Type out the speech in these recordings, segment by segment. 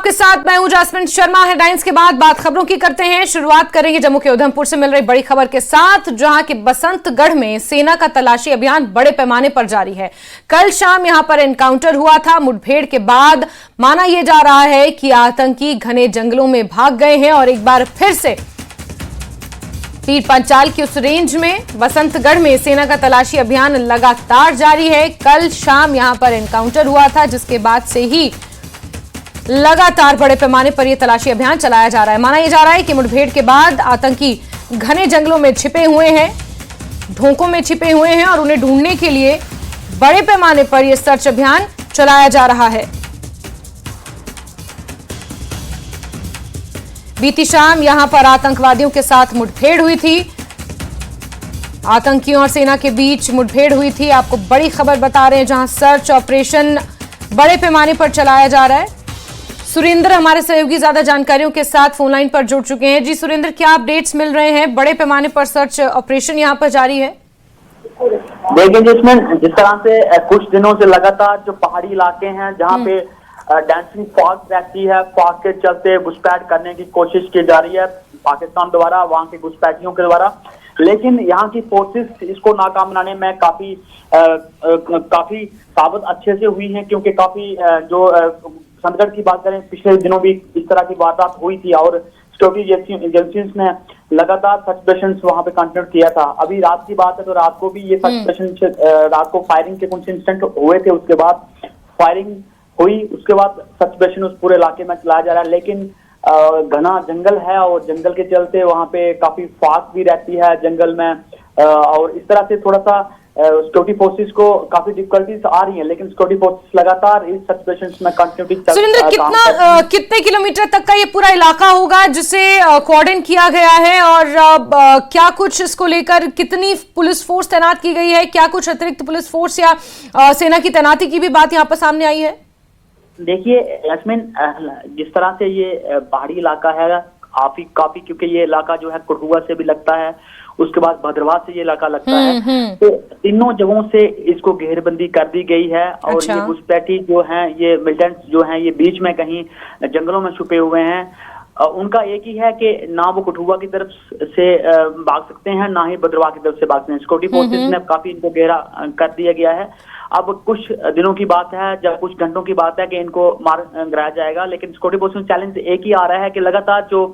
आपके साथ मैं हूं जासमिन शर्मा। हेडलाइंस के बाद बात खबरों की करते हैं। शुरुआत करेंगे जम्मू के उधमपुर से मिल रही बड़ी खबर के साथ, जहां के बसंतगढ़ में सेना का तलाशी अभियान बड़े पैमाने पर जारी है। कल शाम यहां पर एनकाउंटर हुआ था। मुठभेड़ के बाद माना यह जा रहा है कि आतंकी घने जंगलों में भाग गए हैं और एक बार फिर से पीर पंचाल की उस रेंज में बसंतगढ़ में सेना का तलाशी अभियान लगातार जारी है। कल शाम यहां पर एनकाउंटर हुआ था, जिसके बाद से ही लगातार बड़े पैमाने पर यह तलाशी अभियान चलाया जा रहा है। माना यह जा रहा है कि मुठभेड़ के बाद आतंकी घने जंगलों में छिपे हुए हैं, ढोंकों में छिपे हुए हैं और उन्हें ढूंढने के लिए बड़े पैमाने पर यह सर्च अभियान चलाया जा रहा है। बीती शाम यहां पर आतंकवादियों के साथ मुठभेड़ हुई थी। आतंकियों और सेना के बीच मुठभेड़ हुई थी। आपको बड़ी खबर बता रहे हैं, जहां सर्च ऑपरेशन बड़े पैमाने पर चलाया जा रहा है। सुरेंद्र हमारे सहयोगी ज्यादा जानकारियों के साथ फोनलाइन पर जुड़ चुके हैं। जी सुरेंद्र, क्या अपडेट्स मिल रहे हैं? बड़े पैमाने पर सर्च ऑपरेशन यहां पर जारी है। देखिए जिसमें जिस तरह से कुछ दिनों से लगातार जो पहाड़ी इलाके हैं जहां पे डांसिंग फॉग रहती है, फॉग के चलते घुसपैठ करने की कोशिश की जा रही है पाकिस्तान द्वारा, वहां के घुसपैठियों के द्वारा, लेकिन यहाँ की फोर्सेस इसको नाकाम बनाने में काफी साबित अच्छे से हुई हैं, क्योंकि काफी जो बसंतगढ़ की बात करें, पिछले दिनों भी इस तरह की वारदात हुई थी और सिक्योरिटी एजेंसीज ने लगातार सर्च ऑपरेशन वहां पे कंटिन्यू किया था। अभी रात की बात है तो रात को भी ये सर्च ऑपरेशन, रात को फायरिंग के कुछ इंसिडेंट हुए थे, उसके बाद फायरिंग हुई, उसके बाद सर्च ऑपरेशन उस पूरे इलाके में चलाया जा रहा है। लेकिन घना जंगल है और जंगल के चलते वहां पे काफी फास्ट भी रहती है जंगल में, और इस तरह से थोड़ा सा सिक्योरिटी फोर्सेस को काफी डिफिकल्टीज आ रही हैं, लेकिन सिक्योरिटी फोर्सेस लगातार इस सर्च ऑपरेशन में कंटिन्यूटी। सुरेंद्र, कितने किलोमीटर तक का ये पूरा इलाका होगा जिसे कॉर्डन किया गया है, और क्या कुछ इसको लेकर कितनी पुलिस फोर्स तैनात की गई है? क्या कुछ अतिरिक्त पुलिस फोर्स या सेना की तैनाती की भी बात यहाँ पर सामने आई है? देखिए यास्मीन, जिस तरह से ये पहाड़ी इलाका है काफी क्योंकि ये इलाका जो है कठुआ से भी लगता है, उसके बाद भद्रवाह से ये इलाका लगता है, तो तीनों जगहों से इसको घेरबंदी कर दी गई है। और ये घुसपैठी जो हैं, ये मिलिटेंट्स जो हैं, ये बीच में कहीं जंगलों में छुपे हुए हैं। उनका एक ही है कि ना वो कठुआ की तरफ से भाग सकते हैं, ना ही भद्रवाह की तरफ से भाग सकते हैं। सिक्योरिटी फोर्सेस ने काफी इनको घेरा कर दिया गया है। अब कुछ दिनों की बात है, जब कुछ घंटों की बात है कि इनको मार गिराया जाएगा, लेकिन सिक्योरिटी फोर्सेस चैलेंज एक ही आ रहा है कि लगातार जो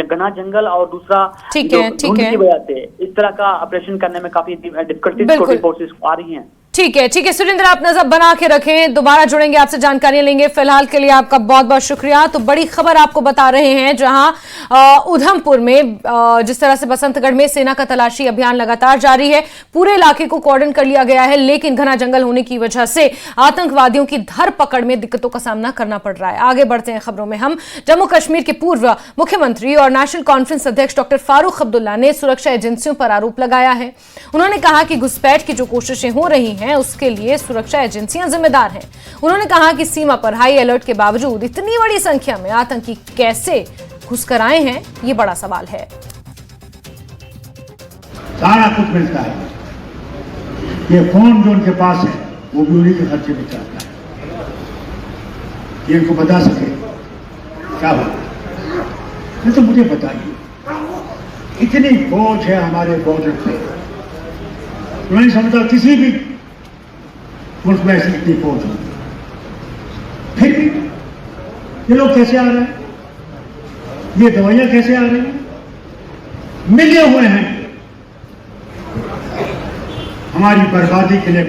घना जंगल और दूसरा ढूंढने की वजह से इस तरह का ऑपरेशन करने में काफी डिफिकल्टी सिक्योरिटी फोर्सेस आ रही हैं। ठीक है सुरेंद्र, आप नजर बना के रखें, दोबारा जुड़ेंगे, आपसे जानकारियां लेंगे। फिलहाल के लिए आपका बहुत बहुत शुक्रिया। तो बड़ी खबर आपको बता रहे हैं, जहां उधमपुर में जिस तरह से बसंतगढ़ में सेना का तलाशी अभियान लगातार जारी है, पूरे इलाके को कॉर्डन कर लिया गया है, लेकिन घना जंगल होने की वजह से आतंकवादियों की धरपकड़ में दिक्कतों का सामना करना पड़ रहा है। आगे बढ़ते हैं खबरों में हम। जम्मू कश्मीर के पूर्व मुख्यमंत्री और नेशनल कॉन्फ्रेंस अध्यक्ष डॉक्टर फारूक अब्दुल्ला ने सुरक्षा एजेंसियों पर आरोप लगाया है। उन्होंने कहा कि घुसपैठ की जो कोशिशें हो रही हैं, उसके लिए सुरक्षा एजेंसियां जिम्मेदार हैं। उन्होंने कहा कि सीमा पर हाई अलर्ट के बावजूद इतनी बड़ी संख्या में आतंकी कैसे घुसकर आए हैं, ये बड़ा सवाल है। सारा कुछ मिलता है, ये फोन जो उनके पास है वो भी उन्हीं के खर्चे में चलता है। ये इनको बता सके क्या बात है, तो मुझे बताइए। इतनी फौज है हमारे बॉर्डर पे, मैं नहीं समझता किसी भी मुल्क में ऐसी इतनी फौज होगी। फिर भी ये लोग कैसे आ रहे हैं, ये दवाइयां कैसे आ रही हैं, मिले हुए हैं हमारी बर्बादी के लिए।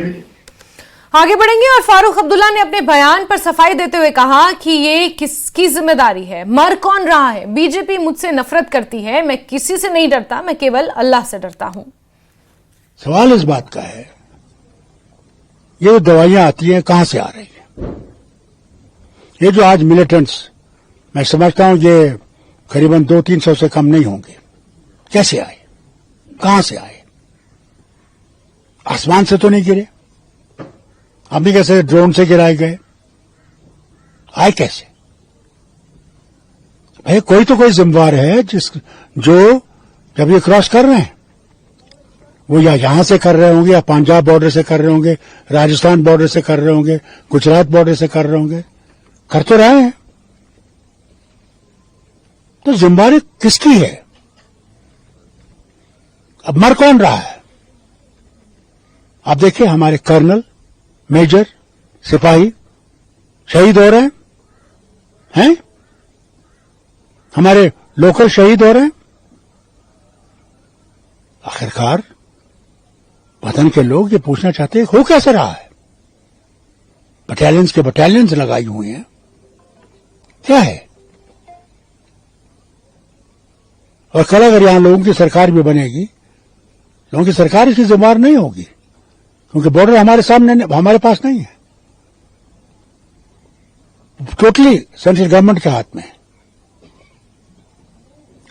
आगे बढ़ेंगे और फारूक अब्दुल्ला ने अपने बयान पर सफाई देते हुए कहा कि ये किसकी जिम्मेदारी है, मर कौन रहा है। बीजेपी मुझसे नफरत करती है, मैं किसी से नहीं डरता, मैं केवल अल्लाह से डरता हूं। सवाल इस बात का है, ये दवाइयां आती हैं कहां से आ रही हैं? ये जो आज मिलिटेंट्स, मैं समझता हूं ये करीबन 200-300 से कम नहीं होंगे, कैसे आए, कहां से आए? आसमान से तो नहीं गिरे, अभी कैसे ड्रोन से गिराए गए, आए कैसे? भाई कोई तो कोई जिम्मेवार है जो जब ये क्रॉस कर रहे हैं, वो या यहां से कर रहे होंगे, या पंजाब बॉर्डर से कर रहे होंगे, राजस्थान बॉर्डर से कर रहे होंगे, गुजरात बॉर्डर से कर रहे होंगे, कर तो रहे हैं, तो जिम्मेदारी किसकी है? अब मर कौन रहा है? आप देखिए, हमारे कर्नल, मेजर, सिपाही शहीद हो रहे हैं? हमारे लोकल शहीद हो रहे हैं। आखिरकार वतन के लोग ये पूछना चाहते हैं, हो कैसे रहा है? बटालियंस के बटालियंस लगाई हुई हैं, क्या है? और कल अगर यहां लोगों की सरकार भी बनेगी, लोगों की सरकार इसकी जिम्मेदार नहीं होगी, क्योंकि बॉर्डर हमारे सामने, हमारे पास नहीं है, टोटली सेंट्रल गवर्नमेंट के हाथ में है।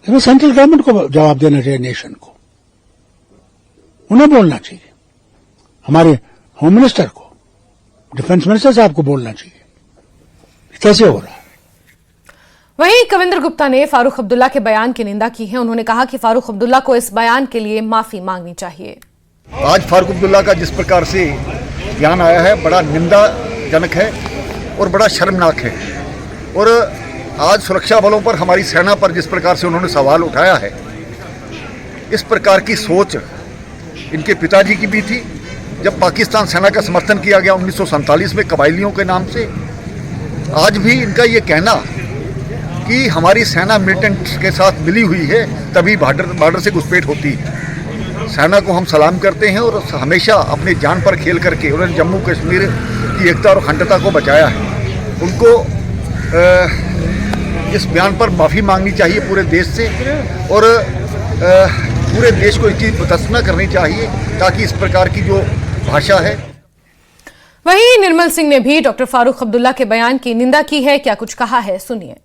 लेकिन सेंट्रल गवर्नमेंट को जवाब देना चाहिए, नेशन को, उन्हें बोलना चाहिए, हमारे होम मिनिस्टर को, डिफेंस मिनिस्टर साहब को बोलना चाहिए कैसे हो रहा है। वहीं कविंद्र गुप्ता ने फारूक अब्दुल्ला के बयान की निंदा की है। उन्होंने कहा कि फारूक अब्दुल्ला को इस बयान के लिए माफी मांगनी चाहिए। आज फारूक अब्दुल्ला का जिस प्रकार से बयान आया है, बड़ा निंदाजनक है और बड़ा शर्मनाक है। और आज सुरक्षा बलों पर, हमारी सेना पर जिस प्रकार से उन्होंने सवाल उठाया है, इस प्रकार की सोच इनके पिताजी की भी थी। जब पाकिस्तान सेना का समर्थन किया गया 1947 में कबायलियों के नाम से, आज भी इनका ये कहना कि हमारी सेना मिलिटेंट के साथ मिली हुई है तभी बॉर्डर से घुसपैठ होती है। सेना को हम सलाम करते हैं और हमेशा अपनी जान पर खेल करके उन्होंने जम्मू कश्मीर की एकता और अखंडता को बचाया है। उनको इस बयान पर माफ़ी मांगनी चाहिए पूरे देश से, और पूरे देश को इस चीज़ प्रदर्शन करनी चाहिए ताकि इस प्रकार की जो भाषा है। वहीं निर्मल सिंह ने भी डॉक्टर फारूक अब्दुल्ला के बयान की निंदा की है। क्या कुछ कहा है, सुनिए।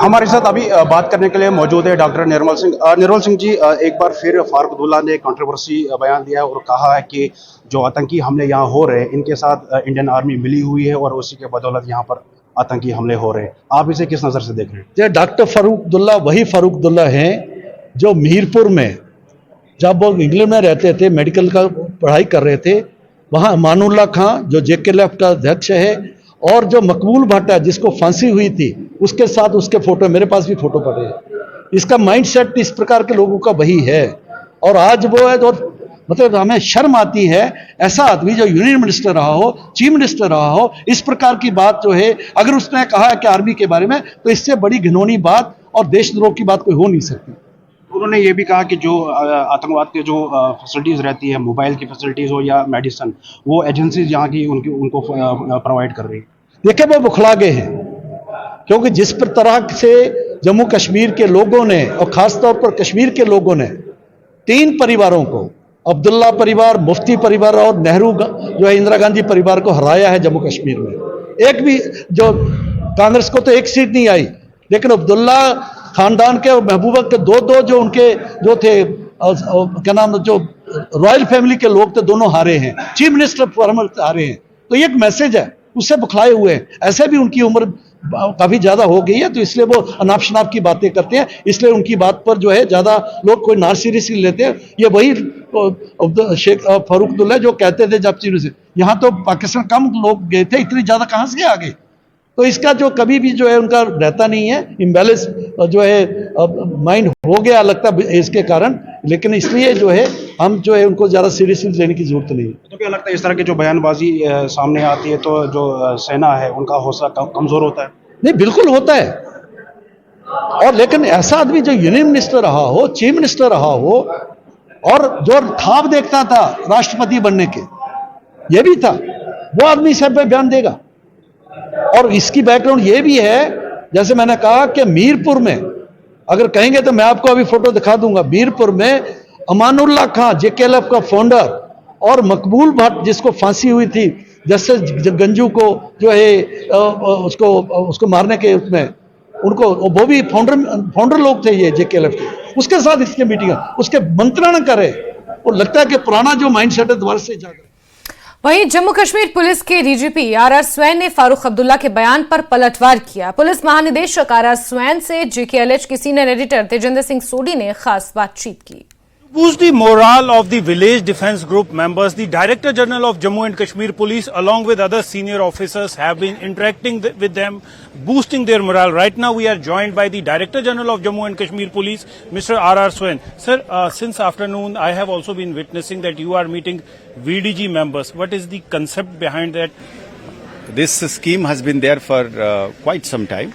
हमारे साथ अभी बात करने के लिए मौजूद है डॉक्टर निर्मल सिंह। निर्मल सिंह जी, एक बार फिर फारूक अब्दुल्ला ने कंट्रोवर्सी बयान दिया और कहा है कि जो आतंकी हमले यहाँ हो रहे हैं, इनके साथ इंडियन आर्मी मिली हुई है और उसी के बदौलत यहाँ पर आतंकी हमले हो रहे हैं। आप इसे किस नज़र से देख रहे हैं? डॉक्टर फारूक अब्दुल्ला वही फारूक अब्दुल्ला हैं जो मीरपुर में, जब वो इंग्लैंड में रहते थे, मेडिकल का पढ़ाई कर रहे थे, वहाँ अमानुल्लाह खां जो JKLF का अध्यक्ष है, और जो मकबूल भट्ट है जिसको फांसी हुई थी, उसके साथ उसके फोटो, मेरे पास भी फोटो पड़े हैं। इसका माइंडसेट इस प्रकार के लोगों का वही है। और आज वो है, और मतलब हमें शर्म आती है, ऐसा आदमी जो यूनियन मिनिस्टर रहा हो, चीफ मिनिस्टर रहा हो, इस प्रकार की बात जो है, अगर उसने कहा है कि आर्मी के बारे में, तो इससे बड़ी घिनौनी बात और देशद्रोह की बात कोई हो नहीं सकती। उन्होंने ये भी कहा कि जो आतंकवाद के जो फैसिलिटीज़ रहती है, मोबाइल की फैसिलिटीज़ हो या मेडिसिन, वो एजेंसीज यहाँ की उनको प्रोवाइड कर रही है। देखिए, वो बुखला गए हैं, क्योंकि जिस पर तरह से जम्मू कश्मीर के लोगों ने, और ख़ास तौर पर कश्मीर के लोगों ने 3 परिवारों को, अब्दुल्ला परिवार, मुफ्ती परिवार और नेहरू जो है इंदिरा गांधी परिवार को हराया है जम्मू कश्मीर में। एक भी जो कांग्रेस को तो एक सीट नहीं आई, लेकिन अब्दुल्ला खानदान के और महबूबा के दो जो उनके जो थे, क्या नाम, जो रॉयल फैमिली के लोग थे, दोनों हारे हैं। चीफ मिनिस्टर फॉर्मर हारे हैं। तो ये एक मैसेज है, उससे बुखलाए हुए हैं। ऐसे भी उनकी उम्र काफी ज्यादा हो गई है, तो इसलिए वो अनाप शनाप की बातें करते हैं, इसलिए उनकी बात पर जो है ज्यादा लोग कोई ना सीरियसली लेते हैं। ये वही शेख फारूक अब्दुल्ला जो कहते थे जब चीज से यहाँ तो पाकिस्तान कम लोग गए थे, इतनी ज्यादा कहाँ से आ गए। तो इसका जो कभी भी जो है उनका रहता नहीं है, इम्बैलेंस जो है माइंड हो गया लगता है इसके कारण, लेकिन इसलिए जो है हम जो है उनको ज़्यादा सीरियसली लेने की जरूरत नहीं है। तो क्या लगता है इस तरह की जो बयानबाजी सामने आती है तो जो सेना है उनका हौसला कमज़ोर होता है? नहीं, बिल्कुल होता है। और लेकिन ऐसा आदमी जो यूनियन मिनिस्टर रहा हो, चीफ मिनिस्टर रहा हो, और जो ख्वाब देखता था राष्ट्रपति बनने के, ये भी था, वो आदमी सब पे बयान देगा। और इसकी बैकग्राउंड ये भी है, जैसे मैंने कहा कि मीरपुर में, अगर कहेंगे तो मैं आपको अभी फोटो दिखा दूंगा, मीरपुर में अमानुल्लाह खां JKLF का फाउंडर और मकबूल भट्ट जिसको फांसी हुई थी, जैसे गंजू को जो है उसको मारने के उसमें, उनको वो भी फाउंडर लोग थे ये JKLF के, उसके साथ इसके मीटिंग, उसके मंत्रणा करे। वो लगता है कि पुराना जो माइंडसेट है दोबारा से जाकर। वहीं जम्मू कश्मीर पुलिस के DGP RR स्वैन ने फारूक अब्दुल्ला के बयान पर पलटवार किया। पुलिस महानिदेशक RR स्वैन से JKLH के सीनियर एडिटर तेजिंदर सिंह सोडी ने खास बातचीत की। Boost the morale of the Village Defence Group members, the Director General of Jammu and Kashmir Police along with other senior officers have been interacting with them, boosting their morale. Right now we are joined by the Director General of Jammu and Kashmir Police, Mr. R.R. Swain. Sir, since afternoon I have also been witnessing that you are meeting VDG members. What is the concept behind that? This scheme has been there for quite some time,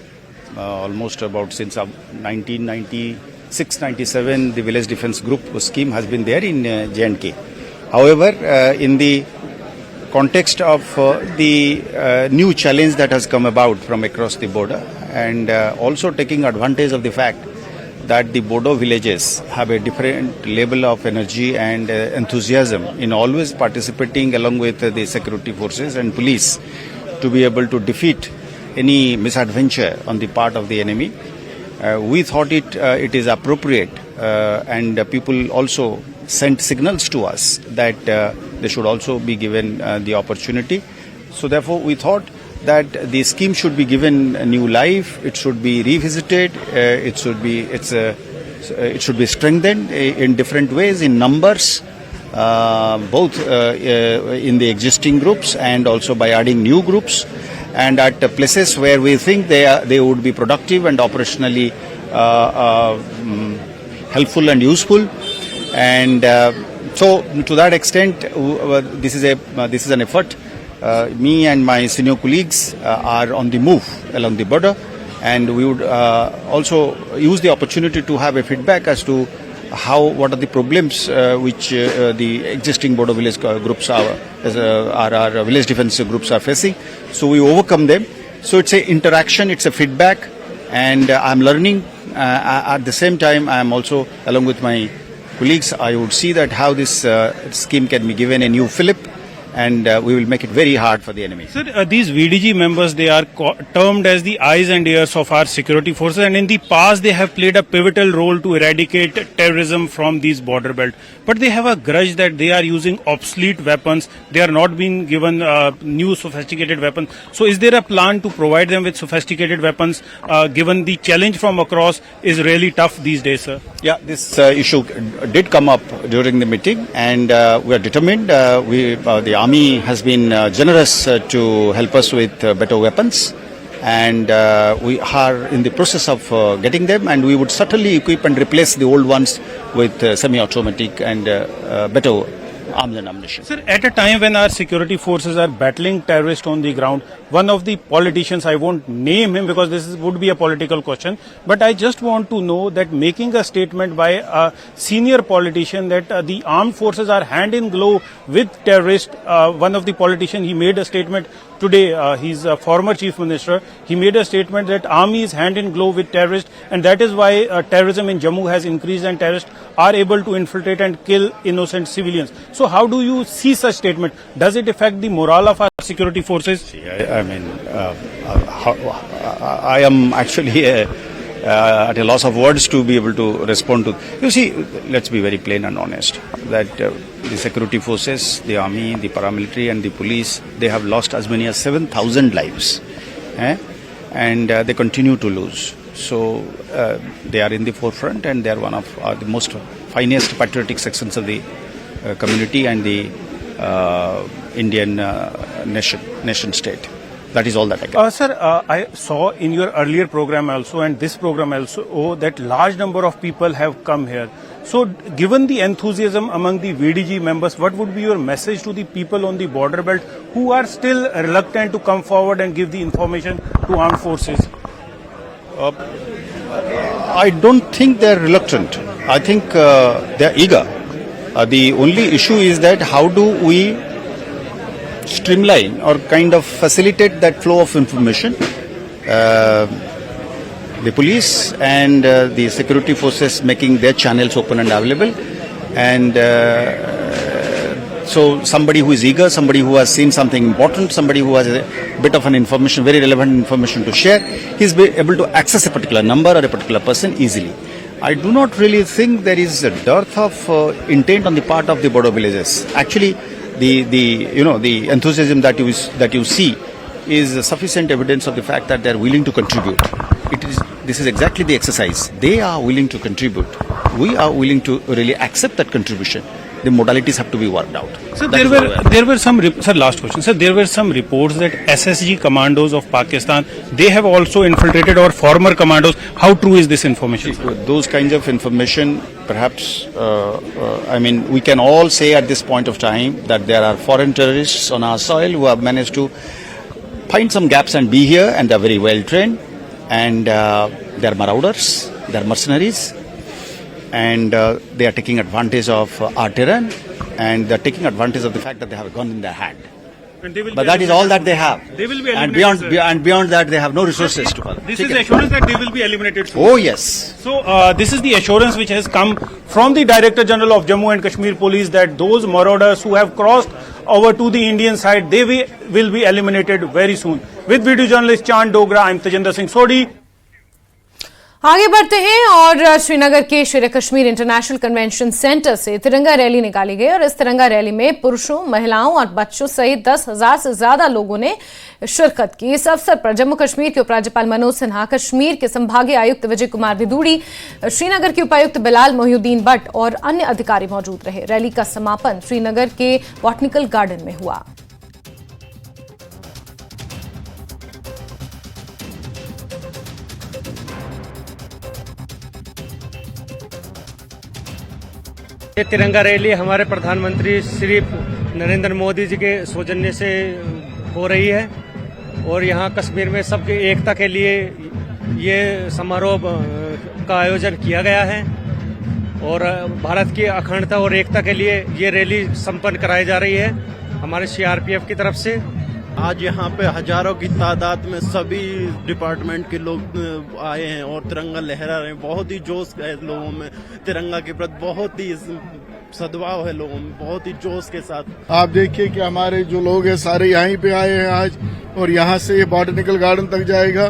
almost about since 1996-97. The Village Defence Group scheme has been there in J&K. However, in the context of the new challenge that has come about from across the border, and also taking advantage of the fact that the Bodo villages have a different level of energy and enthusiasm in always participating along with the security forces and police to be able to defeat any misadventure on the part of the enemy. We thought it is appropriate, and people also sent signals to us that they should also be given the opportunity. So therefore we thought that the scheme should be given a new life, it should be revisited, it should be strengthened in different ways, in numbers, both in the existing groups and also by adding new groups, and at places where we think they would be productive and operationally helpful and useful. And so to that extent, this is an effort. Me and my senior colleagues are on the move along the border, and we would also use the opportunity to have a feedback as to what are the problems which the existing border village groups our village defence groups are facing. So we overcome them. So it's a interaction, it's a feedback, and I'm learning. At the same time, I'm also, along with my colleagues, I would see that how this scheme can be given a new fillip, and we will make it very hard for the enemy. Sir, these VDG members, they are termed as the eyes and ears of our security forces, and in the past they have played a pivotal role to eradicate terrorism from these border belt. But they have a grudge that they are using obsolete weapons. They are not being given new sophisticated weapons. So is there a plan to provide them with sophisticated weapons, given the challenge from across is really tough these days, sir? Yeah, this issue did come up during the meeting, and we are determined. The Army has been generous to help us with better weapons, and we are in the process of getting them, and we would certainly equip and replace the old ones with semi-automatic and better arms and ammunition. Sir, at a time when our security forces are battling terrorists on the ground, one of the politicians, I won't name him because would be a political question, but I just want to know that making a statement by a senior politician that the armed forces are hand in glove with terrorists, one of the politicians, he made a statement today, he's a former chief minister, he made a statement that army is hand in glove with terrorists, and that is why terrorism in Jammu has increased and terrorists are able to infiltrate and kill innocent civilians. So how do you see such statement? Does it affect the morale of our security forces? I mean, I am actually at a loss of words to be able to respond to. You see, let's be very plain and honest that the security forces, the army, the paramilitary and the police, they have lost as many as 7,000 lives, and they continue to lose. So they are in the forefront, and they are one of the most finest patriotic sections of the community and the Indian nation state. That is all that I can. Sir, I saw in your earlier program also and this program also that large number of people have come here. So given the enthusiasm among the VDG members, what would be your message to the people on the border belt who are still reluctant to come forward and give the information to armed forces? I don't think they're reluctant. I think they're eager. The only issue is that how do we streamline or kind of facilitate that flow of information. The police and the security forces making their channels open and available, and so somebody who is eager, somebody who has seen something important, somebody who has a bit of an information, very relevant information to share, he is able to access a particular number or a particular person easily. I do not really think there is a dearth of intent on the part of the border villages. Actually, the enthusiasm that you see is sufficient evidence of the fact that they are willing to contribute. This is exactly the exercise. They are willing to contribute. we are willing to really accept that contribution. The modalities have to be worked out. So That is where we are. there were some sir, last question. Sir, there were some reports that SSG commandos of Pakistan, they have also infiltrated, or former commandos. How true is this information, sir? Those kinds of information, perhaps, I mean, we can all say at this point of time that there are foreign terrorists on our soil who have managed to find some gaps and be here, and they are very well trained, and they are marauders, they are mercenaries, and they are taking advantage of our terrain, and they are taking advantage of the fact that they have a gun in their hand. But that is all that they have. They will be and eliminated, beyond that, they have no resources to follow. This is the assurance that they will be eliminated soon. Oh yes. So this is the assurance which has come from the Director General of Jammu and Kashmir Police that those marauders who have crossed over to the Indian side, they will be eliminated very soon. With video journalist Chand Dogra, I'm Tejinder Singh Sodhi. आगे बढ़ते हैं और श्रीनगर के शेर Kashmir international convention centre से तिरंगा rally निकाली गई और इस तिरंगा रैली में पुरुषों, महिलाओं और बच्चों सहित 10,000 से ज्यादा लोगों ने शिरकत की। इस अवसर पर जम्मू कश्मीर के उपराज्यपाल मनोज सिन्हा, कश्मीर के संभागीय आयुक्त विजय कुमार दिदूड़ी, श्रीनगर के उपायुक्त बिलाल मोहिउद्दीन भट्ट और अन्य अधिकारी मौजूद रहे। रैली का समापन श्रीनगर के बॉटनिकल गार्डन में हुआ। ये तिरंगा रैली हमारे प्रधानमंत्री श्री नरेंद्र मोदी जी के सौजन्य से हो रही है और यहाँ कश्मीर में सबकी एकता के लिए ये समारोह का आयोजन किया गया है और भारत की अखंडता और एकता के लिए ये रैली संपन्न कराई जा रही है हमारे सीआरपीएफ की तरफ से। आज यहाँ पे हजारों की तादाद में सभी डिपार्टमेंट के लोग आए हैं और तिरंगा लहरा रहे हैं। बहुत ही जोश है लोगों में, तिरंगा के प्रति बहुत ही सद्भाव है लोगों में, बहुत ही जोश के साथ। आप देखिए कि हमारे जो लोग हैं सारे यहीं पे आए हैं आज और यहाँ से ये बॉटनिकल गार्डन तक जाएगा।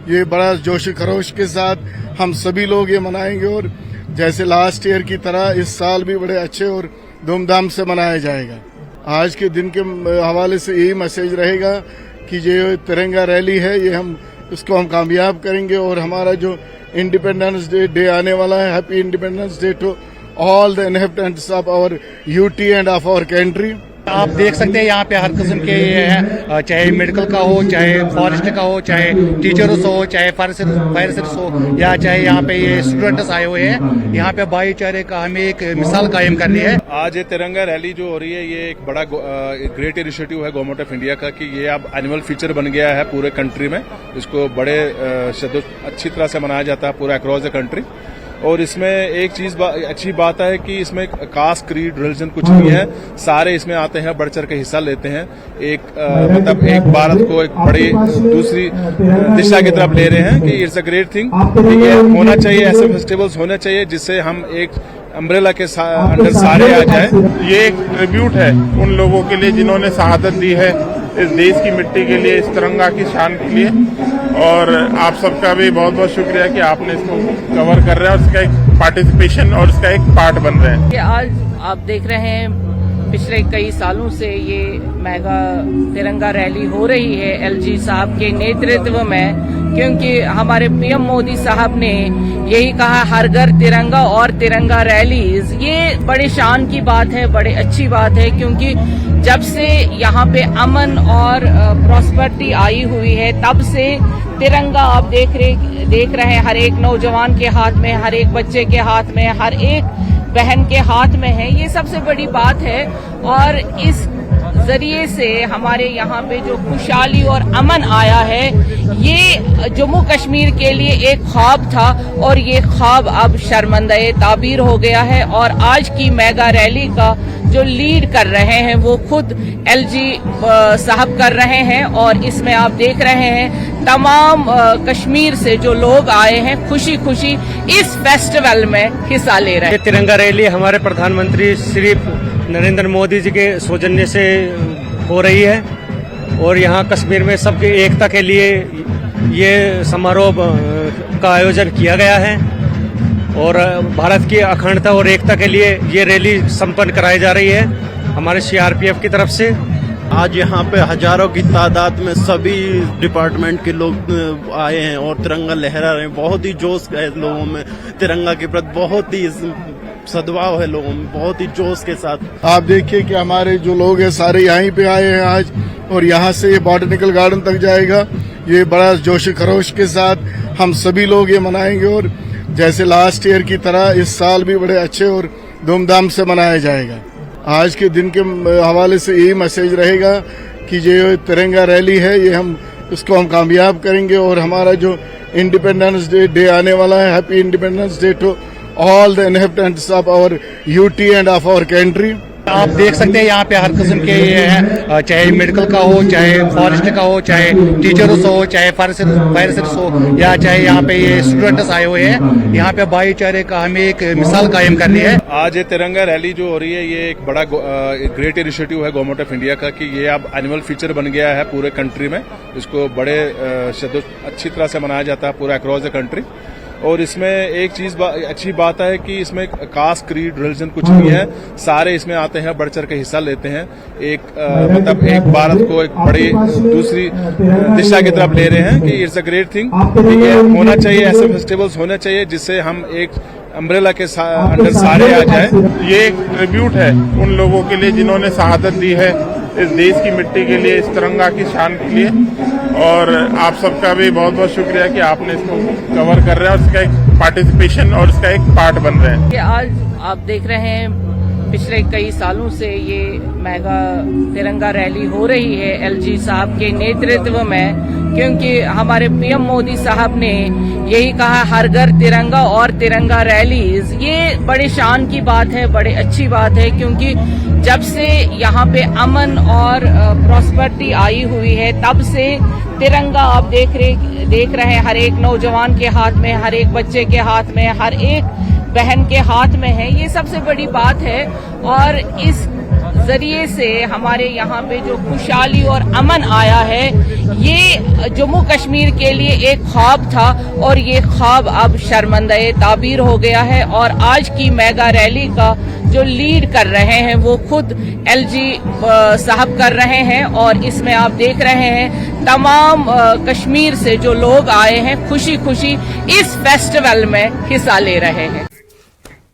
ये बड़ा जोश खरोश के साथ हम सभी लोग ये मनाएंगे और जैसे लास्ट ईयर की तरह इस साल भी बड़े अच्छे और धूमधाम से मनाया जाएगा। आज के दिन के हवाले से यही मैसेज रहेगा कि ये तिरंगा रैली है, ये इसको हम कामयाब करेंगे और हमारा जो इंडिपेंडेंस डे आने वाला है, happy independence day to all the inhabitants of our UT and of our country. आप देख सकते हैं यहाँ पे हर किस्म के ये हैं, चाहे मेडिकल का हो, चाहे फॉरेस्ट का हो, चाहे टीचर्स हो, चाहे फायर सर्विस हो, या चाहे यहाँ पे ये स्टूडेंट्स आए हुए हैं। यहाँ पे भाईचारे का हमें एक मिसाल कायम करनी है। आज ये तिरंगा रैली जो हो रही है ये एक बड़ा ग्रेट इनिशिएटिव है गवर्नमेंट ऑफ इंडिया का कि ये अब एनुअल फीचर बन गया है पूरे कंट्री में। इसको बड़े अच्छी तरह से मनाया जाता है पूरा अक्रॉस द कंट्री। और इसमें एक चीज अच्छी बात है कि इसमें कास्ट, क्रीड, रिलीजन कुछ नहीं है, सारे इसमें आते हैं, बढ़ चढ़ के हिस्सा लेते हैं। मतलब एक भारत को एक बड़ी दूसरी दिशा की तरफ ले रहे हैं कि इट्स अ ग्रेट थिंग। ये होना चाहिए, ऐसे फेस्टिवल्स होने चाहिए जिससे हम एक अम्ब्रेला के अंडर सारे आ जाए। ये एक ट्रिब्यूट है उन लोगों के लिए जिन्होंने शहादत दी है इस देश की मिट्टी के लिए, इस तिरंगा की शान के लिए। और आप सबका भी बहुत बहुत शुक्रिया कि आपने इसको कवर कर रहे हैं और इसका एक पार्टिसिपेशन और इसका एक पार्ट बन रहे हैं। आज आप देख रहे हैं पिछले कई सालों से ये मेगा तिरंगा रैली हो रही है एलजी साहब के नेतृत्व में, क्योंकि हमारे पीएम मोदी साहब ने यही कहा हर घर तिरंगा और तिरंगा रैलीज। ये बड़े शान की बात है, बड़े अच्छी बात है, क्योंकि जब से यहाँ पे अमन और प्रॉस्पेरिटी आई हुई है तब से तिरंगा आप देख रहे हैं हर एक नौजवान के हाथ में, हर एक बच्चे के हाथ में, हर एक बहन के हाथ में है। ये सबसे बड़ी बात है और इस जरिए से हमारे यहाँ पे जो खुशहाली और अमन आया है, ये जम्मू कश्मीर के लिए एक ख्वाब था और ये ख्वाब अब शर्मंदा-ए ताबीर हो गया है। और आज की मेगा रैली का जो लीड कर रहे हैं वो खुद एलजी साहब कर रहे हैं और इसमें आप देख रहे हैं तमाम कश्मीर से जो लोग आए हैं खुशी खुशी इस फेस्टिवल में हिस्सा ले रहे हैं। ये तिरंगा रैली हमारे प्रधानमंत्री श्री नरेंद्र मोदी जी के सौजन्य से हो रही है और यहाँ कश्मीर में सबकी एकता के लिए ये समारोह का आयोजन किया गया है और भारत की अखंडता और एकता के लिए ये रैली संपन्न कराई जा रही है हमारे सीआरपीएफ की तरफ से। आज यहाँ पे हजारों की तादाद में सभी डिपार्टमेंट के लोग आए हैं और तिरंगा लहरा रहे हैं। बहुत ही जोश है लोगों में, तिरंगा के प्रति बहुत ही सद्भाव है लोगों में, बहुत ही जोश के साथ। आप देखिए कि हमारे जो लोग हैं सारे यहीं पे आए हैं आज, और यहाँ से ये बॉटनिकल गार्डन तक जाएगा। ये बड़ा जोश खरोश के साथ हम सभी लोग ये मनाएंगे, और जैसे लास्ट ईयर की तरह इस साल भी बड़े अच्छे और धूमधाम से मनाया जाएगा। आज के दिन के हवाले से यही मैसेज रहेगा कि ये तिरंगा रैली है, ये इसको हम कामयाब करेंगे, और हमारा जो इंडिपेंडेंस डे आने वाला है, happy independence day to all the inhabitants of our UT and of our country. आप देख सकते हैं यहाँ पे हर किस्म के ये हैं, चाहे मेडिकल का हो, चाहे फॉरेस्ट का हो, चाहे टीचर्स हो, चाहे फायर सर्विस हो, या चाहे यहाँ पे ये स्टूडेंट्स आए हुए हैं। यहाँ पे भाईचारे का हमें एक मिसाल कायम करनी है। आज ये तिरंगा रैली जो हो रही है, ये एक बड़ा ग्रेट इनिशिएटिव है गवर्नमेंट ऑफ इंडिया का कि ये अब एनुअल फीचर बन गया है पूरे कंट्री में। इसको बड़े अच्छी तरह से मनाया जाता है पूरा अक्रॉस द कंट्री। और इसमें एक चीज अच्छी बात है कि इसमें कास्ट, क्रीड, रिलीजन कुछ नहीं है, सारे इसमें आते हैं, बढ़ चढ़ के हिस्सा लेते हैं। मतलब एक भारत को एक बड़ी दूसरी दिशा की तरफ ले रहे हैं कि इट्स अ ग्रेट थिंग। ये होना चाहिए, ऐसे फेस्टिवल्स होने चाहिए जिससे हम एक अम्ब्रेला के अंडर सारे आ जाए। ये एक ट्रिब्यूट है उन लोगों के लिए जिन्होंने शहादत दी है इस देश की मिट्टी के लिए, इस तिरंगा की शान के लिए। और आप सबका भी बहुत बहुत शुक्रिया कि आपने इसको कवर कर रहे हैं और इसका एक पार्टिसिपेशन और इसका एक पार्ट बन रहे हैं। आज आप देख रहे हैं पिछले कई सालों से ये मेगा तिरंगा रैली हो रही है एलजी साहब के नेतृत्व में, क्योंकि हमारे पीएम मोदी साहब ने यही कहा हर घर तिरंगा और तिरंगा रैलीज। ये बड़े शान की बात है, बड़े अच्छी बात है, क्योंकि जब से यहाँ पे अमन और प्रॉस्पेरिटी आई हुई है तब से तिरंगा आप देख रहे हैं हर एक नौजवान के हाथ में, हर एक बच्चे के हाथ में, हर एक बहन के हाथ में है। ये सबसे बड़ी बात है, और इस जरिए से हमारे यहाँ पे जो खुशहाली और अमन आया है, ये जम्मू कश्मीर के लिए एक ख्वाब था और ये ख्वाब अब शर्मंदे ताबीर हो गया है। और आज की मेगा रैली का जो लीड कर रहे हैं वो खुद एलजी साहब कर रहे हैं, और इसमें आप देख रहे हैं तमाम कश्मीर से जो लोग आए हैं खुशी खुशी इस फेस्टिवल में हिस्सा ले रहे हैं।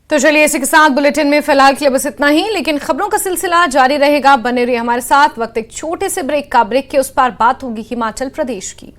तो चलिए इसी के साथ बुलेटिन में फिलहाल के लिए बस इतना ही, लेकिन खबरों का सिलसिला जारी रहेगा। बने रहिए हमारे साथ। वक्त एक छोटे से ब्रेक का। ब्रेक के उस पार बात होगी हिमाचल प्रदेश की।